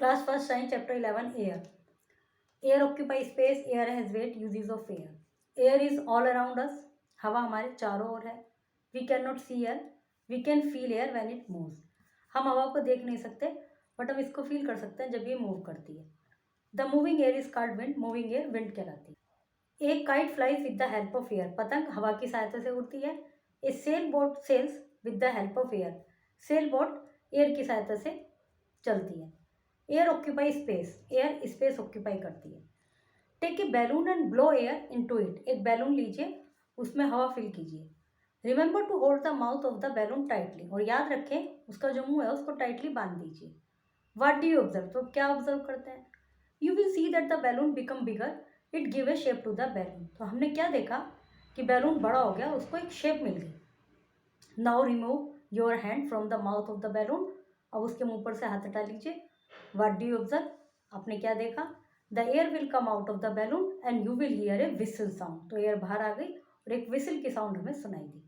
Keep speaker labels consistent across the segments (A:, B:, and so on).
A: Class first science chapter 11 air. Air occupy space, air has weight, uses of air. Air is all around us. हवा हमारे चारों ओर है. We can not see air, we can feel air when it moves. हम हवा को देख नहीं सकते बट हम इसको फील कर सकते हैं जब ये मूव करती है. The moving air is called wind. Moving air wind कहलाती है. एक kite flies with the help of air. पतंग हवा की सहायता से उड़ती है. A sail boat sails with the help of air. Sail boat air की सहायता से चलती है. Air occupy space. Air space occupy करती है. Take a balloon and blow air into it. एक बैलून लीजिए, उसमें हवा फिल कीजिए. Remember to hold the mouth of the balloon tightly. और याद रखें उसका जो मुंह है उसको टाइटली बांध दीजिए. What do you observe. तो क्या ऑब्जर्व करते हैं? You will see that the balloon become bigger. It give a shape to the balloon. तो हमने क्या देखा कि बैलून बड़ा हो गया, उसको एक शेप मिल गई. Now remove your hand from the mouth of the balloon. अब उसके मुंह पर से हाथ हटा लीजिए. What do you observe. आपने क्या देखा? The air will come out of the balloon and you will hear A whistle sound. तो एयर बाहर आ गई और एक विसल की साउंड हमें सुनाई दी.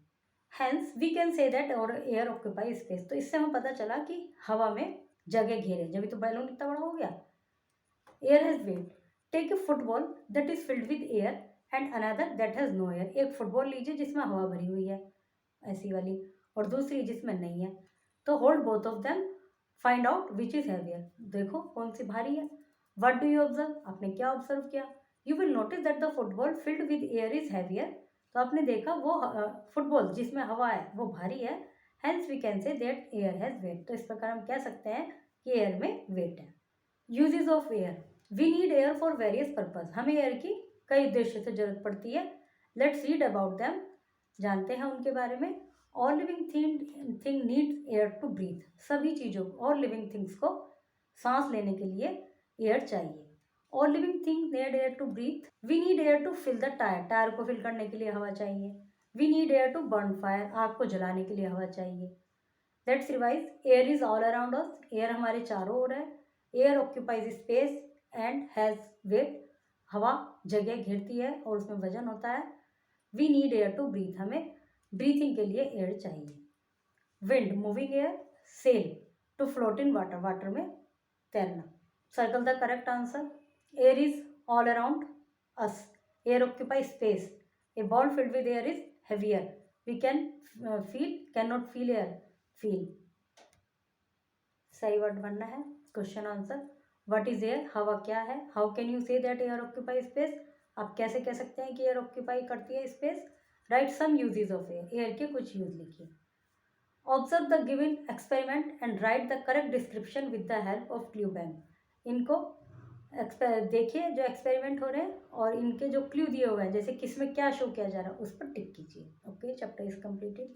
A: Hence we can say that और एयर ऑक्यूपाई स्पेस. तो इससे हमें पता चला कि हवा में जगह घेरे, जब तो बैलून इतना बड़ा हो गया. Air has weight. Take a football that is filled with air and another that has no air. एक फुटबॉल लीजिए जिसमें हवा भरी हुई है, ऐसी वाली, और दूसरी जिसमें नहीं है. तो hold both of them, find out which is heavier. देखो कौन सी भारी है. What do you observe. आपने क्या ऑब्जर्व किया? You will notice that the football field with air is heavier. तो आपने देखा वो फुटबॉल जिसमें हवा है वो भारी है. Hence we can say that air has weight. तो इस प्रकार हम कह सकते हैं कि एयर में वेट है. Uses of air. We need air for various purpose. हमें एयर की कई उद्देश्य से जरूरत पड़ती है. Let's read about them. जानते हैं उनके बारे में. All living thing needs air to breathe. सभी चीज़ों को, ऑल लिविंग थिंग्स को सांस लेने के लिए एयर चाहिए. All living thing need air to breathe. We need air to fill the tyre. Tyre को फिल करने के लिए हवा चाहिए. We need air to burn fire. आग को जलाने के लिए हवा चाहिए. Let's revise. Air is all around us. Air हमारे चारों ओर है. Air occupies space and has weight. हवा जगह घेरती है और उसमें वजन होता है. We need air to breathe. हमें ब्रीथिंग के लिए एयर चाहिए. Wind moving air. Sail to float in water. Water में तैरना. Circle the correct answer. Air is all around us. Air occupy space. A ball filled with air is heavier. We can can not feel air. Feel. सही word बनना है. Question answer. What is air. हवा क्या है. How can you say that air occupy space. आप कैसे कह सकते हैं कि एयर ऑक्यूपाई करती है space. Write some uses of air. Air के कुछ यूज लिखिए. Observe the given experiment and write the correct description with the help of clue bank. इनको देखिए जो एक्सपेरिमेंट हो रहे हैं और इनके जो क्लू दिए हुए हैं, जैसे किसमें क्या शो किया जा रहा है, उस पर टिक कीजिए. Okay, chapter is completed.